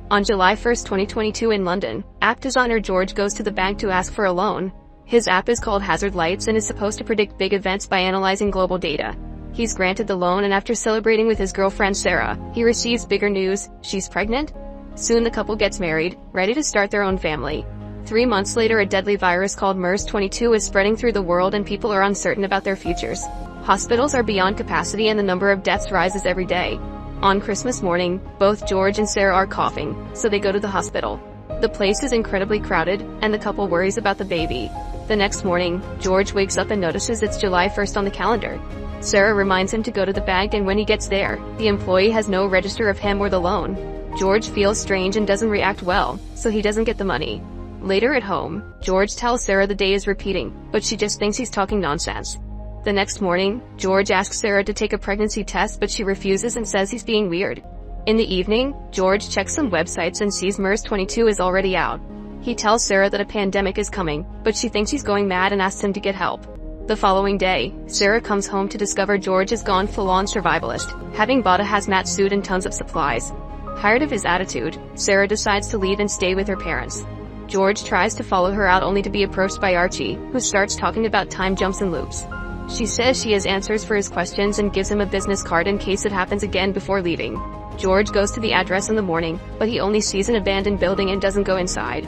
On July 1, 2022 in London, app designer George goes to the bank to ask for a loan. His app is called Hazard Lights and is supposed to predict big events by analyzing global data. He's granted the loan, and after celebrating with his girlfriend Sarah, he receives bigger news: she's pregnant. Soon the couple gets married, ready to start their own family. 3 months later, a deadly virus called MERS-22 is spreading through the world and people are uncertain about their futures. Hospitals are beyond capacity and the number of deaths rises every day. On Christmas morning, both George and Sarah are coughing, so they go to the hospital. The place is incredibly crowded, and the couple worries about the baby. The next morning, George wakes up and notices it's July 1st on the calendar. Sarah reminds him to go to the bank, and when he gets there, the employee has no register of him or the loan. George feels strange and doesn't react well, so he doesn't get the money. Later at home, George tells Sarah the day is repeating, but she just thinks he's talking nonsense. The next morning, George asks Sarah to take a pregnancy test, but she refuses and says he's being weird. In the evening, George checks some websites and sees MERS-22 is already out. He tells Sarah that a pandemic is coming, but she thinks he's going mad and asks him to get help. The following day, Sarah comes home to discover George is gone full-on survivalist, having bought a hazmat suit and tons of supplies. Tired of his attitude, Sarah decides to leave and stay with her parents. George tries to follow her out only to be approached by Archie, who starts talking about time jumps and loops. She says she has answers for his questions and gives him a business card in case it happens again before leaving. George goes to the address in the morning, but he only sees an abandoned building and doesn't go inside.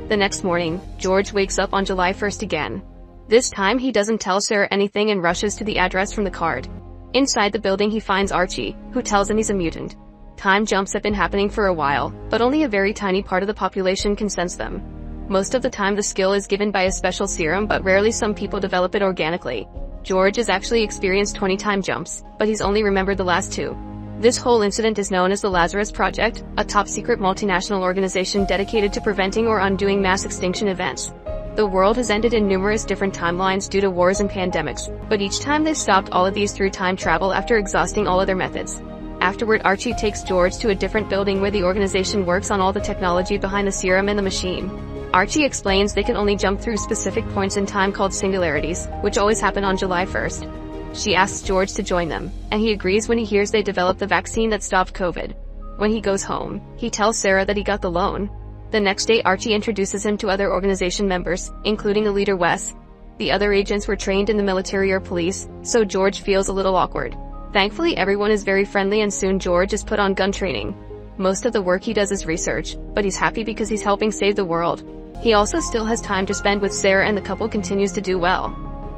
The next morning, George wakes up on July 1st again. This time he doesn't tell Sarah anything and rushes to the address from the card. Inside the building he finds Archie, who tells him he's a mutant. Time jumps have been happening for a while, but only a very tiny part of the population can sense them. Most of the time the skill is given by a special serum, but rarely some people develop it organically. George has actually experienced 20 time jumps, but he's only remembered the last 2. This whole incident is known as the Lazarus Project, a top-secret multinational organization dedicated to preventing or undoing mass extinction events. The world has ended in numerous different timelines due to wars and pandemics, but each time they've stopped all of these through time travel after exhausting all other methods. Afterward, Archie takes George to a different building where the organization works on all the technology behind the serum and the machine. Archie explains they can only jump through specific points in time called singularities, which always happen on July 1st. She asks George to join them, and he agrees when he hears they developed the vaccine that stopped COVID. When he goes home, he tells Sarah that he got the loan. The next day, Archie introduces him to other organization members, including the leader Wes. The other agents were trained in the military or police, so George feels a little awkward. Thankfully, everyone is very friendly and soon George is put on gun training. Most of the work he does is research, but he's happy because he's helping save the world. He also still has time to spend with Sarah, and the couple continues to do well.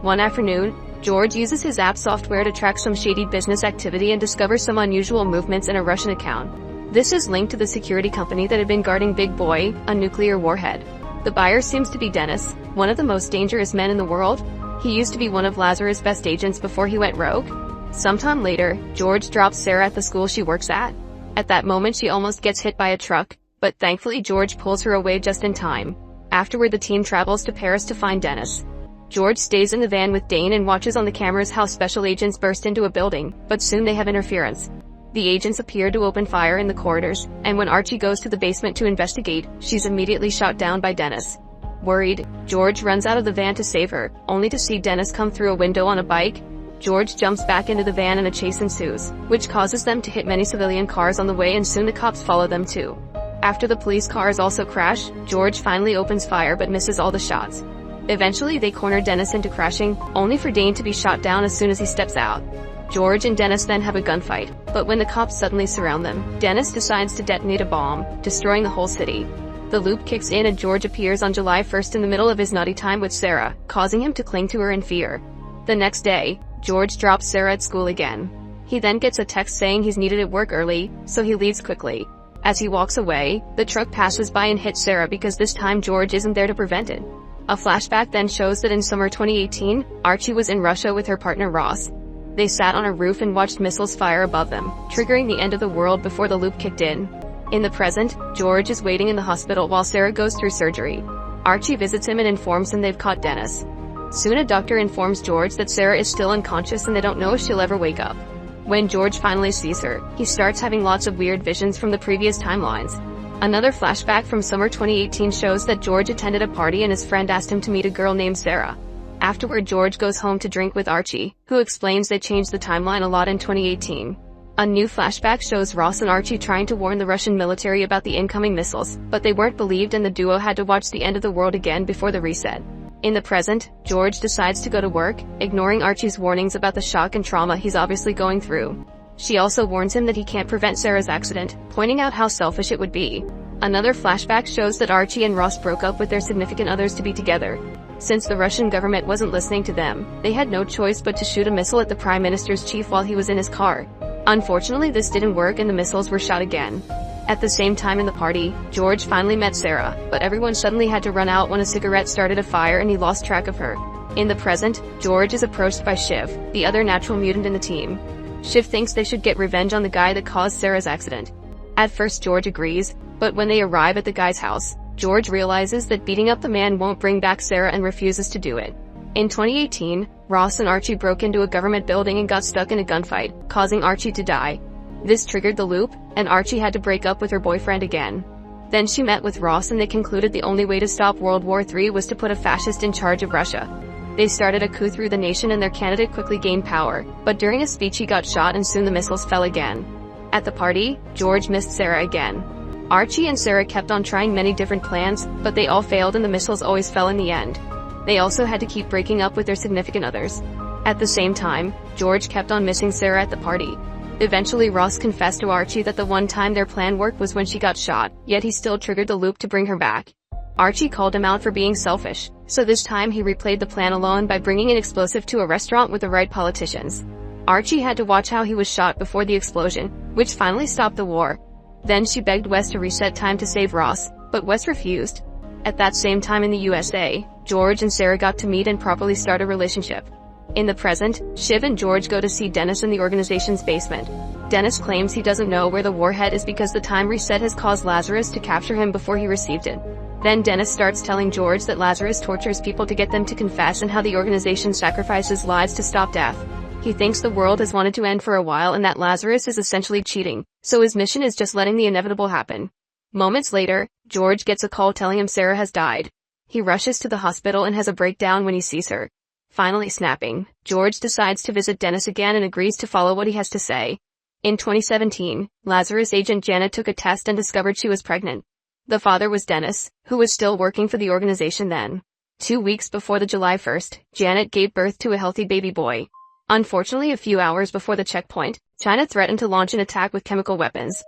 One afternoon, George uses his app software to track some shady business activity and discovers some unusual movements in a Russian account. This is linked to the security company that had been guarding Big Boy, a nuclear warhead. The buyer seems to be Dennis, one of the most dangerous men in the world. He used to be one of Lazarus' best agents before he went rogue. Sometime later, George drops Sarah at the school she works at. At that moment she almost gets hit by a truck, but thankfully George pulls her away just in time. Afterward the team travels to Paris to find Dennis. George stays in the van with Dane and watches on the cameras how special agents burst into a building, but soon they have interference. The agents appear to open fire in the corridors, and when Archie goes to the basement to investigate, she's immediately shot down by Dennis. Worried, George runs out of the van to save her, only to see Dennis come through a window on a bike. George jumps back into the van and a chase ensues, which causes them to hit many civilian cars on the way, and soon the cops follow them too. After the police cars also crash, George finally opens fire but misses all the shots. Eventually they corner Dennis into crashing, only for Dane to be shot down as soon as he steps out. George and Dennis then have a gunfight, but when the cops suddenly surround them, Dennis decides to detonate a bomb, destroying the whole city. The loop kicks in and George appears on July 1st in the middle of his naughty time with Sarah, causing him to cling to her in fear. The next day, George drops Sarah at school again. He then gets a text saying he's needed at work early, so he leaves quickly. As he walks away, the truck passes by and hits Sarah because this time George isn't there to prevent it. A flashback then shows that in summer 2018, Archie was in Russia with her partner Ross. They sat on a roof and watched missiles fire above them, triggering the end of the world before the loop kicked in. In the present, George is waiting in the hospital while Sarah goes through surgery. Archie visits him and informs him they've caught Dennis. Soon a doctor informs George that Sarah is still unconscious and they don't know if she'll ever wake up. When George finally sees her, he starts having lots of weird visions from the previous timelines. Another flashback from summer 2018 shows that George attended a party and his friend asked him to meet a girl named Sarah. Afterward, George goes home to drink with Archie, who explains they changed the timeline a lot in 2018. A new flashback shows Ross and Archie trying to warn the Russian military about the incoming missiles, but they weren't believed and the duo had to watch the end of the world again before the reset. In the present, George decides to go to work, ignoring Archie's warnings about the shock and trauma he's obviously going through. She also warns him that he can't prevent Sarah's accident, pointing out how selfish it would be. Another flashback shows that Archie and Ross broke up with their significant others to be together. Since the Russian government wasn't listening to them, they had no choice but to shoot a missile at the Prime Minister's chief while he was in his car. Unfortunately, this didn't work and the missiles were shot again. At the same time in the party, George finally met Sarah, but everyone suddenly had to run out when a cigarette started a fire and he lost track of her. In the present, George is approached by Shiv, the other natural mutant in the team. Shiv thinks they should get revenge on the guy that caused Sarah's accident. At first George agrees, but when they arrive at the guy's house, George realizes that beating up the man won't bring back Sarah and refuses to do it. In 2018, Ross and Archie broke into a government building and got stuck in a gunfight, causing Archie to die. This triggered the loop, and Archie had to break up with her boyfriend again. Then she met with Ross and they concluded the only way to stop World War III was to put a fascist in charge of Russia. They started a coup through the nation and their candidate quickly gained power, but during a speech he got shot and soon the missiles fell again. At the party, George missed Sarah again. Archie and Sarah kept on trying many different plans, but they all failed and the missiles always fell in the end. They also had to keep breaking up with their significant others. At the same time, George kept on missing Sarah at the party. Eventually Ross confessed to Archie that the one time their plan worked was when she got shot, yet he still triggered the loop to bring her back. Archie called him out for being selfish, so this time he replayed the plan alone by bringing an explosive to a restaurant with the right politicians. Archie had to watch how he was shot before the explosion, which finally stopped the war. Then she begged Wes to reset time to save Ross, but Wes refused. At that same time in the USA, George and Sarah got to meet and properly start a relationship. In the present, Shiv and George go to see Dennis in the organization's basement. Dennis claims he doesn't know where the warhead is because the time reset has caused Lazarus to capture him before he received it. Then Dennis starts telling George that Lazarus tortures people to get them to confess and how the organization sacrifices lives to stop death. He thinks the world has wanted to end for a while and that Lazarus is essentially cheating, so his mission is just letting the inevitable happen. Moments later, George gets a call telling him Sarah has died. He rushes to the hospital and has a breakdown when he sees her. Finally snapping, George decides to visit Dennis again and agrees to follow what he has to say. In 2017, Lazarus agent Janet took a test and discovered she was pregnant. The father was Dennis, who was still working for the organization then. 2 weeks before the July 1st, Janet gave birth to a healthy baby boy. Unfortunately, a few hours before the checkpoint, China threatened to launch an attack with chemical weapons.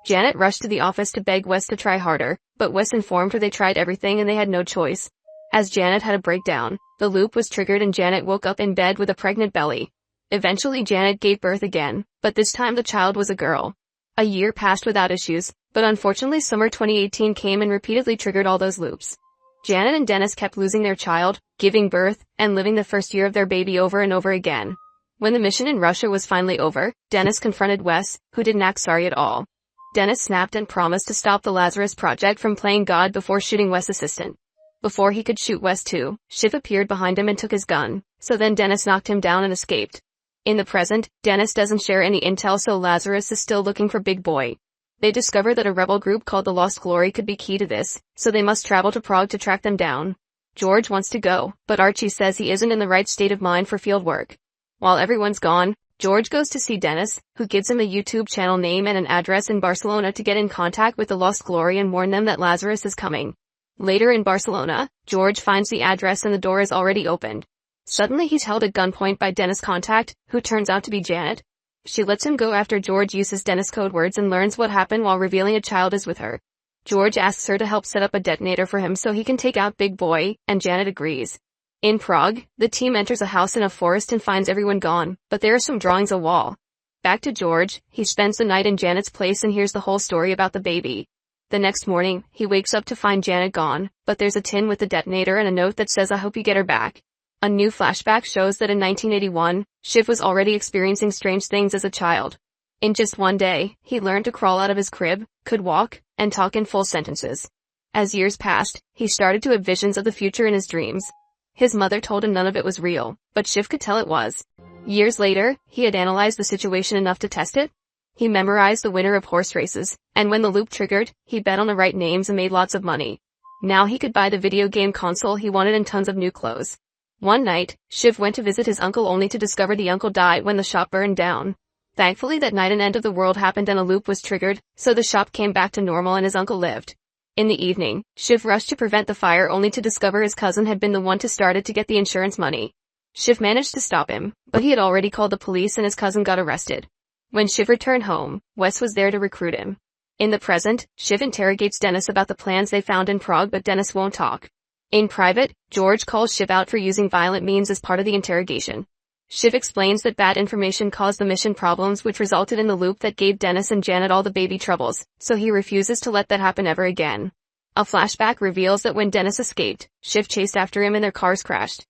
Janet rushed to the office to beg Wes to try harder, but Wes informed her they tried everything and they had no choice. As Janet had a breakdown, the loop was triggered and Janet woke up in bed with a pregnant belly. Eventually Janet gave birth again, but this time the child was a girl. A year passed without issues, but unfortunately summer 2018 came and repeatedly triggered all those loops. Janet and Dennis kept losing their child, giving birth, and living the first year of their baby over and over again. When the mission in Russia was finally over, Dennis confronted Wes, who didn't act sorry at all. Dennis snapped and promised to stop the Lazarus Project from playing God before shooting Wes' assistant. Before he could shoot Wes too, Shiv appeared behind him and took his gun, so then Dennis knocked him down and escaped. In the present, Dennis doesn't share any intel so Lazarus is still looking for Big Boy. They discover that a rebel group called the Lost Glory could be key to this, so they must travel to Prague to track them down. George wants to go, but Archie says he isn't in the right state of mind for field work. While everyone's gone, George goes to see Dennis, who gives him a YouTube channel name and an address in Barcelona to get in contact with the Lost Glory and warn them that Lazarus is coming. Later in Barcelona, George finds the address and the door is already opened. Suddenly he's held at gunpoint by Dennis' contact, who turns out to be Janet. She lets him go after George uses Dennis' code words and learns what happened while revealing a child is with her. George asks her to help set up a detonator for him so he can take out Big Boy, and Janet agrees. In Prague, the team enters a house in a forest and finds everyone gone, but there are some drawings on a wall. Back to George, he spends the night in Janet's place and hears the whole story about the baby. The next morning, he wakes up to find Janet gone, but there's a tin with the detonator and a note that says I hope you get her back. A new flashback shows that in 1981, Shiv was already experiencing strange things as a child. In just one day, he learned to crawl out of his crib, could walk, and talk in full sentences. As years passed, he started to have visions of the future in his dreams. His mother told him none of it was real, but Shiv could tell it was. Years later, he had analyzed the situation enough to test it. He memorized the winner of horse races, and when the loop triggered, he bet on the right names and made lots of money. Now he could buy the video game console he wanted and tons of new clothes. One night, Shiv went to visit his uncle only to discover the uncle died when the shop burned down. Thankfully that night an end of the world happened and a loop was triggered, so the shop came back to normal and his uncle lived. In the evening, Shiv rushed to prevent the fire only to discover his cousin had been the one to start it to get the insurance money. Shiv managed to stop him, but he had already called the police and his cousin got arrested. When Shiv returned home, Wes was there to recruit him. In the present, Shiv interrogates Dennis about the plans they found in Prague but Dennis won't talk. In private, George calls Shiv out for using violent means as part of the interrogation. Shiv explains that bad information caused the mission problems which resulted in the loop that gave Dennis and Janet all the baby troubles, so he refuses to let that happen ever again. A flashback reveals that when Dennis escaped, Shiv chased after him and their cars crashed.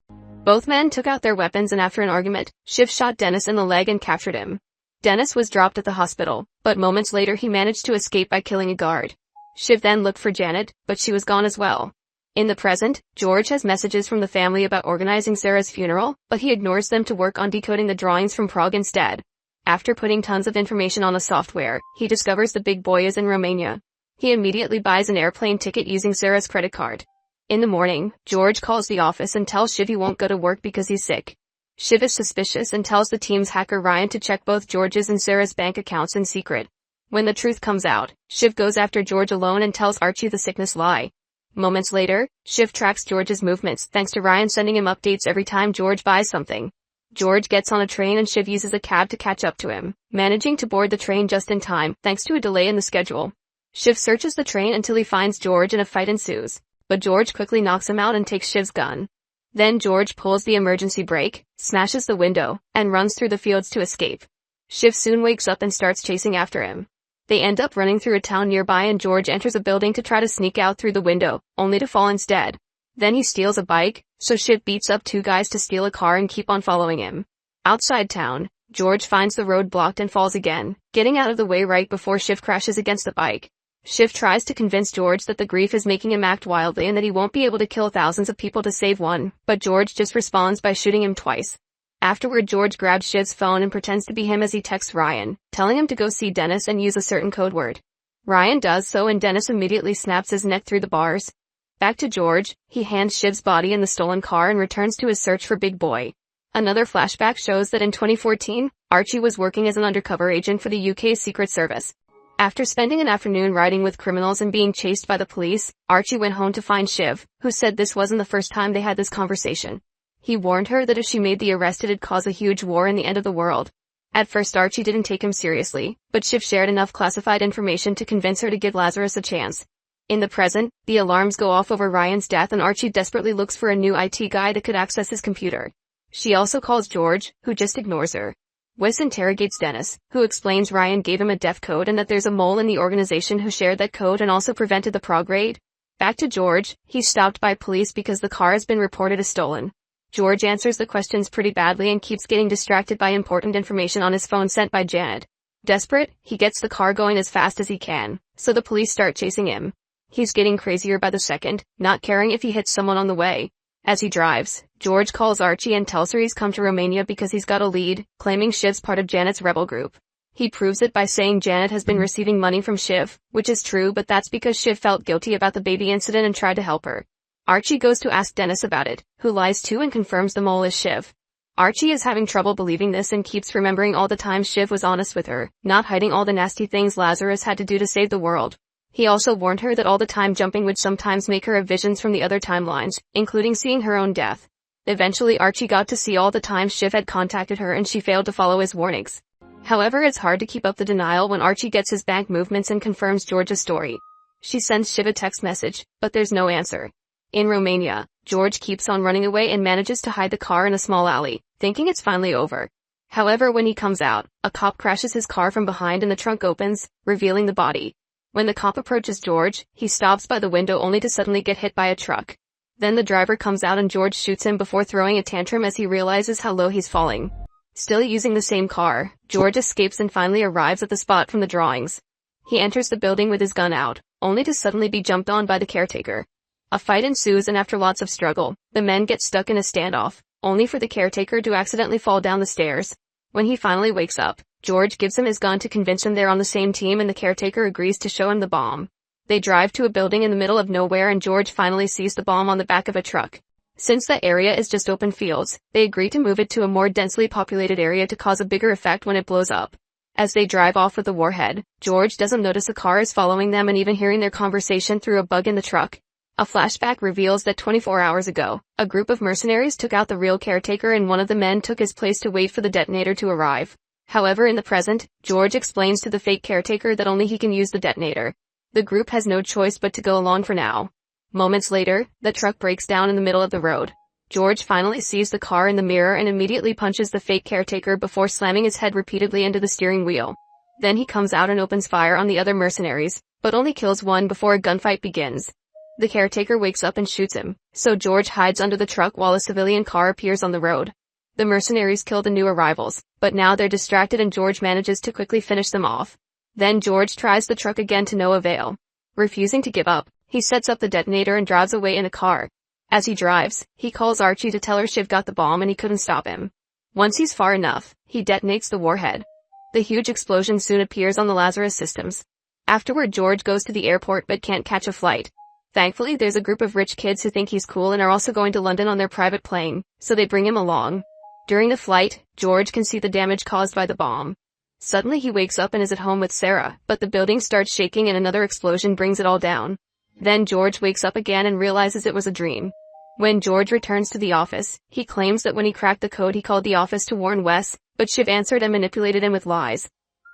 Both men took out their weapons and after an argument, Shiv shot Dennis in the leg and captured him. Dennis was dropped at the hospital, but moments later he managed to escape by killing a guard. Shiv then looked for Janet, but she was gone as well. In the present, George has messages from the family about organizing Sarah's funeral, but he ignores them to work on decoding the drawings from Prague instead. After putting tons of information on a software, he discovers the big boy is in Romania. He immediately buys an airplane ticket using Sarah's credit card. In the morning, George calls the office and tells Shiv he won't go to work because he's sick. Shiv is suspicious and tells the team's hacker Ryan to check both George's and Sarah's bank accounts in secret. When the truth comes out, Shiv goes after George alone and tells Archie the sickness lie. Moments later, Shiv tracks George's movements thanks to Ryan sending him updates every time George buys something. George gets on a train and Shiv uses a cab to catch up to him, managing to board the train just in time thanks to a delay in the schedule. Shiv searches the train until he finds George and a fight ensues, but George quickly knocks him out and takes Shiv's gun. Then George pulls the emergency brake, smashes the window, and runs through the fields to escape. Shiv soon wakes up and starts chasing after him. They end up running through a town nearby and George enters a building to try to sneak out through the window, only to fall instead. Then he steals a bike, so Shiv beats up two guys to steal a car and keep on following him. Outside town, George finds the road blocked and falls again, getting out of the way right before Shiv crashes against the bike. Shiv tries to convince George that the grief is making him act wildly and that he won't be able to kill thousands of people to save one, but George just responds by shooting him twice. Afterward George grabs Shiv's phone and pretends to be him as he texts Ryan, telling him to go see Dennis and use a certain code word. Ryan does so and Dennis immediately snaps his neck through the bars. Back to George, he hands Shiv's body in the stolen car and returns to his search for Big Boy. Another flashback shows that in 2014, Archie was working as an undercover agent for the UK's Secret Service. After spending an afternoon riding with criminals and being chased by the police, Archie went home to find Shiv, who said this wasn't the first time they had this conversation. He warned her that if she made the arrest it'd cause a huge war and the end of the world. At first Archie didn't take him seriously, but Shiv shared enough classified information to convince her to give Lazarus a chance. In the present, the alarms go off over Ryan's death and Archie desperately looks for a new IT guy that could access his computer. She also calls George, who just ignores her. Wes interrogates Dennis, who explains Ryan gave him a def code and that there's a mole in the organization who shared that code and also prevented the Prague raid. Back to George, he's stopped by police because the car has been reported as stolen. George answers the questions pretty badly and keeps getting distracted by important information on his phone sent by Janet. Desperate, he gets the car going as fast as he can, so the police start chasing him. He's getting crazier by the second, not caring if he hits someone on the way. As he drives, George calls Archie and tells her he's come to Romania because he's got a lead, claiming Shiv's part of Janet's rebel group. He proves it by saying Janet has been receiving money from Shiv, which is true but that's because Shiv felt guilty about the baby incident and tried to help her. Archie goes to ask Dennis about it, who lies too and confirms the mole is Shiv. Archie is having trouble believing this and keeps remembering all the times Shiv was honest with her, not hiding all the nasty things Lazarus had to do to save the world. He also warned her that all the time jumping would sometimes make her have visions from the other timelines, including seeing her own death. Eventually Archie got to see all the times Shiv had contacted her and she failed to follow his warnings. However, it's hard to keep up the denial when Archie gets his bank movements and confirms George's story. She sends Shiv a text message, but there's no answer. In Romania, George keeps on running away and manages to hide the car in a small alley, thinking it's finally over. However, when he comes out, a cop crashes his car from behind and the trunk opens, revealing the body. When the cop approaches George, he stops by the window only to suddenly get hit by a truck. Then the driver comes out and George shoots him before throwing a tantrum as he realizes how low he's falling. Still using the same car, George escapes and finally arrives at the spot from the drawings. He enters the building with his gun out, only to suddenly be jumped on by the caretaker. A fight ensues and after lots of struggle, the men get stuck in a standoff, only for the caretaker to accidentally fall down the stairs. When he finally wakes up, George gives him his gun to convince him they're on the same team and the caretaker agrees to show him the bomb. They drive to a building in the middle of nowhere and George finally sees the bomb on the back of a truck. Since the area is just open fields, they agree to move it to a more densely populated area to cause a bigger effect when it blows up. As they drive off with the warhead, George doesn't notice a car is following them and even hearing their conversation through a bug in the truck. A flashback reveals that 24 hours ago, a group of mercenaries took out the real caretaker and one of the men took his place to wait for the detonator to arrive. However, in the present, George explains to the fake caretaker that only he can use the detonator. The group has no choice but to go along for now. Moments later, the truck breaks down in the middle of the road. George finally sees the car in the mirror and immediately punches the fake caretaker before slamming his head repeatedly into the steering wheel. Then he comes out and opens fire on the other mercenaries, but only kills one before a gunfight begins. The caretaker wakes up and shoots him, so George hides under the truck while a civilian car appears on the road. The mercenaries kill the new arrivals, but now they're distracted and George manages to quickly finish them off. Then George tries the truck again to no avail. Refusing to give up, he sets up the detonator and drives away in a car. As he drives, he calls Archie to tell her Shiv got the bomb and he couldn't stop him. Once he's far enough, he detonates the warhead. The huge explosion soon appears on the Lazarus systems. Afterward, George goes to the airport but can't catch a flight. Thankfully, there's a group of rich kids who think he's cool and are also going to London on their private plane, so they bring him along. During the flight, George can see the damage caused by the bomb. Suddenly he wakes up and is at home with Sarah, but the building starts shaking and another explosion brings it all down. Then George wakes up again and realizes it was a dream. When George returns to the office, he claims that when he cracked the code he called the office to warn Wes, but Shiv answered and manipulated him with lies.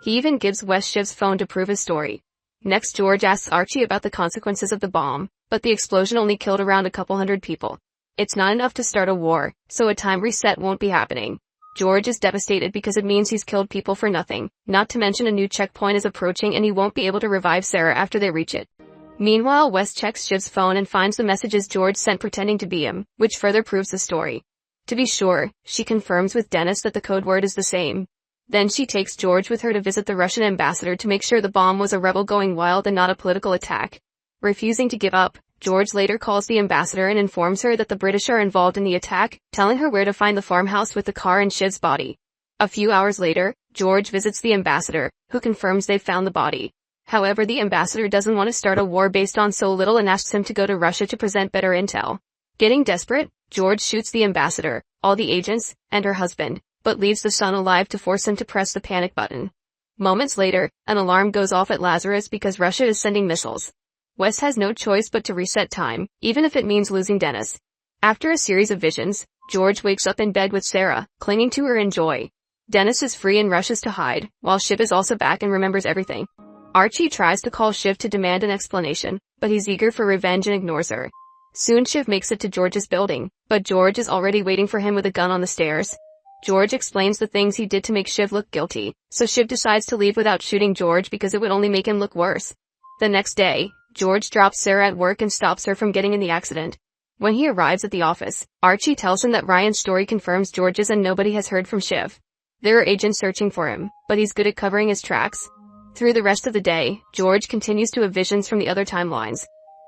He even gives Wes Shiv's phone to prove his story. Next, George asks Archie about the consequences of the bomb, but the explosion only killed around a couple hundred people. It's not enough to start a war, so a time reset won't be happening. George is devastated because it means he's killed people for nothing, not to mention a new checkpoint is approaching and he won't be able to revive Sarah after they reach it. Meanwhile, Wes checks Shiv's phone and finds the messages George sent pretending to be him, which further proves the story. To be sure, she confirms with Dennis that the code word is the same. Then she takes George with her to visit the Russian ambassador to make sure the bomb was a rebel going wild and not a political attack. Refusing to give up, George later calls the ambassador and informs her that the British are involved in the attack, telling her where to find the farmhouse with the car and Shiv's body. A few hours later, George visits the ambassador, who confirms they've found the body. However, the ambassador doesn't want to start a war based on so little and asks him to go to Russia to present better intel. Getting desperate, George shoots the ambassador, all the agents, and her husband, but leaves the son alive to force him to press the panic button. Moments later, an alarm goes off at Lazarus because Russia is sending missiles. Wes has no choice but to reset time, even if it means losing Dennis. After a series of visions, George wakes up in bed with Sarah, clinging to her in joy. Dennis is free and rushes to hide, while Shiv is also back and remembers everything. Archie tries to call Shiv to demand an explanation, but he's eager for revenge and ignores her. Soon Shiv makes it to George's building, but George is already waiting for him with a gun on the stairs. George explains the things he did to make Shiv look guilty, so Shiv decides to leave without shooting George because it would only make him look worse. The next day, George drops Sarah at work and stops her from getting in the accident. When he arrives at the office, Archie tells him that Ryan's story confirms George's and nobody has heard from Shiv. There are agents searching for him, but he's good at covering his tracks. Through the rest of the day, George continues to have visions from the other timelines.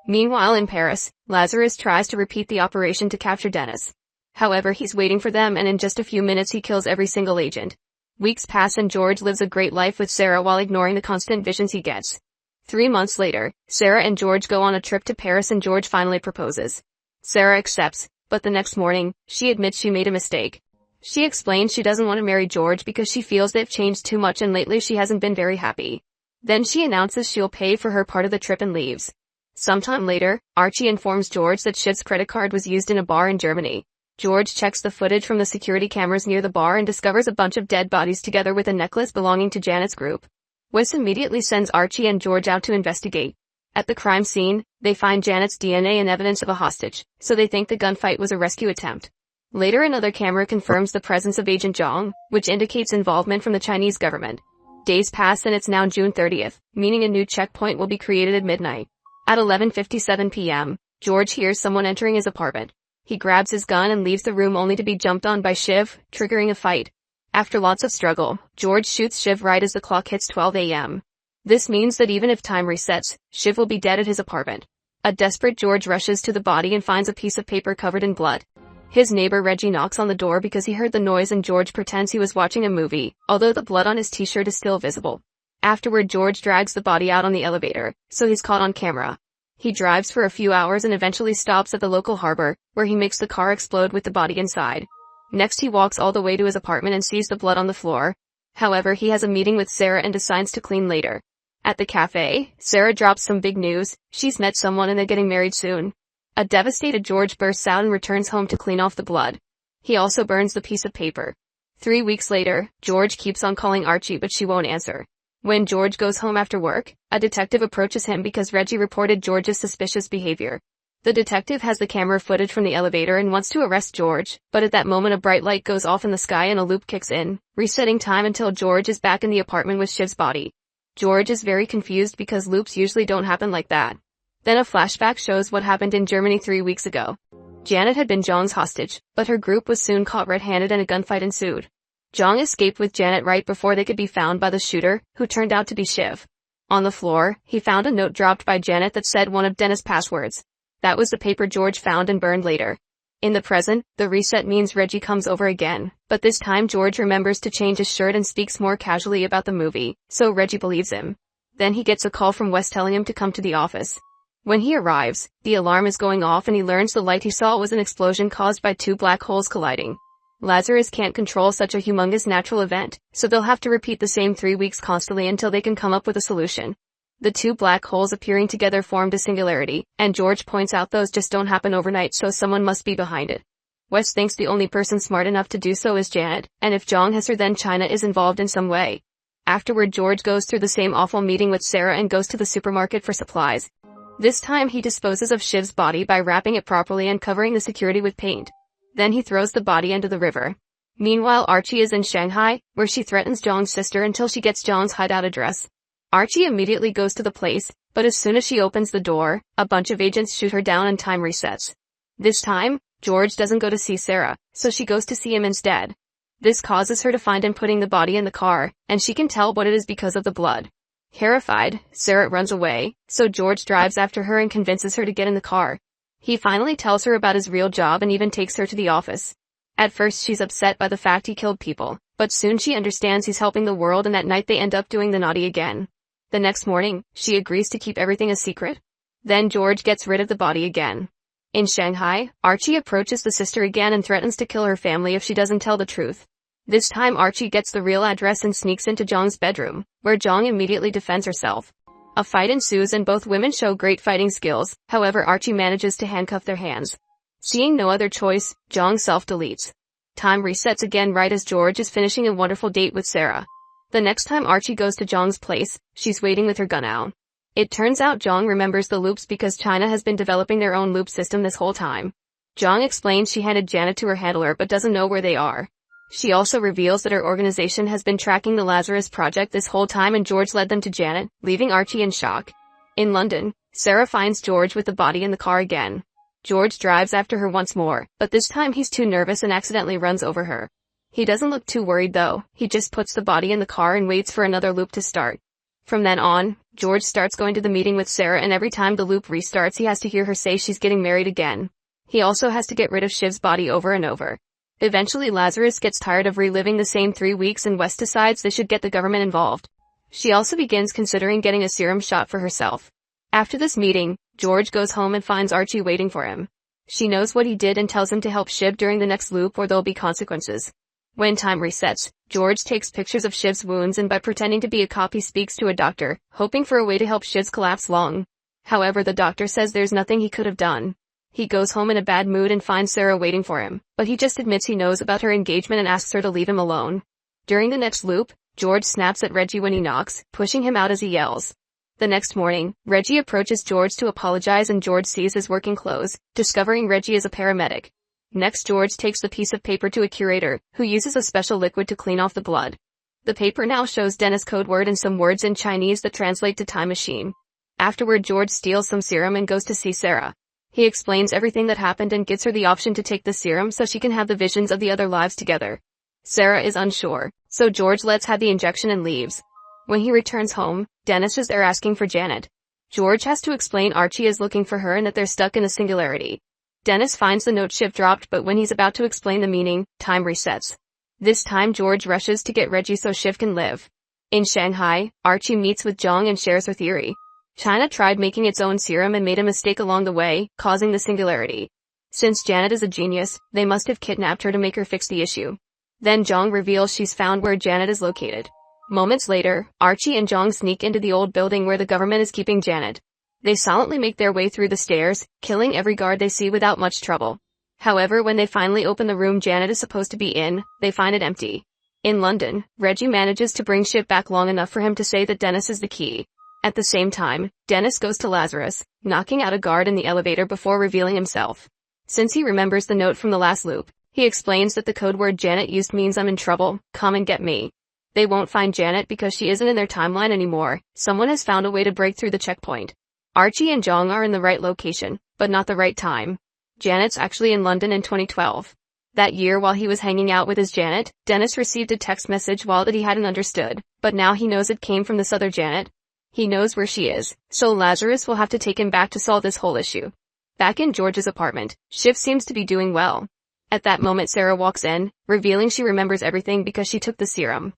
Meanwhile in Paris, Lazarus tries to repeat the operation to capture Dennis. However, he's waiting for them and in just a few minutes he kills every single agent. Weeks pass and George lives a great life with Sarah while ignoring the constant visions he gets. 3 months later, Sarah and George go on a trip to Paris and George finally proposes. Sarah accepts, but the next morning, she admits she made a mistake. She explains she doesn't want to marry George because she feels they've changed too much and lately she hasn't been very happy. Then she announces she'll pay for her part of the trip and leaves. Sometime later, Archie informs George that Shiv's credit card was used in a bar in Germany. George checks the footage from the security cameras near the bar and discovers a bunch of dead bodies together with a necklace belonging to Janet's group. Wes immediately sends Archie and George out to investigate. At the crime scene, they find Janet's DNA and evidence of a hostage, so they think the gunfight was a rescue attempt. Later another camera confirms the presence of Agent Zhang, which indicates involvement from the Chinese government. Days pass and it's now June 30th, meaning a new checkpoint will be created at midnight. At 11:57 p.m., George hears someone entering his apartment. He grabs his gun and leaves the room only to be jumped on by Shiv, triggering a fight. After lots of struggle, George shoots Shiv right as the clock hits 12 a.m. This means that even if time resets, Shiv will be dead at his apartment. A desperate George rushes to the body and finds a piece of paper covered in blood. His neighbor Reggie knocks on the door because he heard the noise and George pretends he was watching a movie, although the blood on his t-shirt is still visible. Afterward, George drags the body out on the elevator, so he's caught on camera. He drives for a few hours and eventually stops at the local harbor, where he makes the car explode with the body inside. Next he walks all the way to his apartment and sees the blood on the floor. However, he has a meeting with Sarah and decides to clean later. At the cafe, Sarah drops some big news. She's met someone and they're getting married soon. A devastated George bursts out and returns home to clean off the blood. He also burns the piece of paper. 3 weeks later, George keeps on calling Archie but she won't answer. When George goes home after work, a detective approaches him because Reggie reported George's suspicious behavior. The detective has the camera footage from the elevator and wants to arrest George, but at that moment a bright light goes off in the sky and a loop kicks in, resetting time until George is back in the apartment with Shiv's body. George is very confused because loops usually don't happen like that. Then a flashback shows what happened in Germany 3 weeks ago. Janet had been Zhang's hostage, but her group was soon caught red-handed and a gunfight ensued. Zhang escaped with Janet right before they could be found by the shooter, who turned out to be Shiv. On the floor, he found a note dropped by Janet that said one of Dennis' passwords. That was the paper George found and burned later. In the present, the reset means Reggie comes over again, but this time George remembers to change his shirt and speaks more casually about the movie, so Reggie believes him. Then he gets a call from Wes telling him to come to the office. When he arrives, the alarm is going off and he learns the light he saw was an explosion caused by 2 black holes colliding. Lazarus can't control such a humongous natural event, so they'll have to repeat the same 3 weeks constantly until they can come up with a solution. The 2 black holes appearing together formed a singularity, and George points out those just don't happen overnight, so someone must be behind it. Wes thinks the only person smart enough to do so is Janet, and if Zhang has her then China is involved in some way. Afterward George goes through the same awful meeting with Sarah and goes to the supermarket for supplies. This time he disposes of Shiv's body by wrapping it properly and covering the security with paint. Then he throws the body into the river. Meanwhile Archie is in Shanghai, where she threatens Zhang's sister until she gets Zhang's hideout address. Archie immediately goes to the place, but as soon as she opens the door, a bunch of agents shoot her down and time resets. This time, George doesn't go to see Sarah, so she goes to see him instead. This causes her to find him putting the body in the car, and she can tell what it is because of the blood. Terrified, Sarah runs away, so George drives after her and convinces her to get in the car. He finally tells her about his real job and even takes her to the office. At first she's upset by the fact he killed people, but soon she understands he's helping the world and that night they end up doing the naughty again. The next morning, she agrees to keep everything a secret. Then George gets rid of the body again. In Shanghai, Archie approaches the sister again and threatens to kill her family if she doesn't tell the truth. This time Archie gets the real address and sneaks into Zhang's bedroom, where Zhang immediately defends herself. A fight ensues and both women show great fighting skills, however Archie manages to handcuff their hands. Seeing no other choice, Zhang self-deletes. Time resets again right as George is finishing a wonderful date with Sarah. The next time Archie goes to Zhang's place, she's waiting with her gun out. It turns out Zhang remembers the loops because China has been developing their own loop system this whole time. Zhang explains she handed Janet to her handler but doesn't know where they are. She also reveals that her organization has been tracking the Lazarus project this whole time and George led them to Janet, leaving Archie in shock. In London, Sarah finds George with the body in the car again. George drives after her once more, but this time he's too nervous and accidentally runs over her. He doesn't look too worried though, he just puts the body in the car and waits for another loop to start. From then on, George starts going to the meeting with Sarah and every time the loop restarts he has to hear her say she's getting married again. He also has to get rid of Shiv's body over and over. Eventually Lazarus gets tired of reliving the same 3 weeks and Wes decides they should get the government involved. She also begins considering getting a serum shot for herself. After this meeting, George goes home and finds Archie waiting for him. She knows what he did and tells him to help Shiv during the next loop or there'll be consequences. When time resets, George takes pictures of Shiv's wounds and by pretending to be a cop he speaks to a doctor, hoping for a way to help Shiv's collapsed lung. However, the doctor says there's nothing he could have done. He goes home in a bad mood and finds Sarah waiting for him, but he just admits he knows about her engagement and asks her to leave him alone. During the next loop, George snaps at Reggie when he knocks, pushing him out as he yells. The next morning, Reggie approaches George to apologize and George sees his working clothes, discovering Reggie is a paramedic. Next George takes the piece of paper to a curator, who uses a special liquid to clean off the blood. The paper now shows Dennis' code word and some words in Chinese that translate to time machine. Afterward George steals some serum and goes to see Sarah. He explains everything that happened and gives her the option to take the serum so she can have the visions of the other lives together. Sarah is unsure, so George lets have the injection and leaves. When he returns home, Dennis is there asking for Janet. George has to explain Archie is looking for her and that they're stuck in a singularity. Dennis finds the note Shiv dropped but when he's about to explain the meaning, time resets. This time George rushes to get Reggie so Shiv can live. In Shanghai, Archie meets with Zhang and shares her theory. China tried making its own serum and made a mistake along the way, causing the singularity. Since Janet is a genius, they must have kidnapped her to make her fix the issue. Then Jong reveals she's found where Janet is located. Moments later, Archie and Jong sneak into the old building where the government is keeping Janet. They silently make their way through the stairs, killing every guard they see without much trouble. However, when they finally open the room Janet is supposed to be in, they find it empty. In London, Reggie manages to bring Shiv back long enough for him to say that Dennis is the key. At the same time, Dennis goes to Lazarus, knocking out a guard in the elevator before revealing himself. Since he remembers the note from the last loop, he explains that the code word Janet used means I'm in trouble, come and get me. They won't find Janet because she isn't in their timeline anymore. Someone has found a way to break through the checkpoint. Archie and Jong are in the right location, but not the right time. Janet's actually in London in 2012. That year while he was hanging out with his Janet, Dennis received a text message that he hadn't understood, but now he knows it came from this other Janet. He knows where she is, so Lazarus will have to take him back to solve this whole issue. Back in George's apartment, Shiv seems to be doing well. At that moment Sarah walks in, revealing she remembers everything because she took the serum.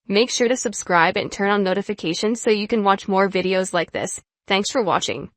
Make sure to subscribe and turn on notifications so you can watch more videos like this. Thanks for watching.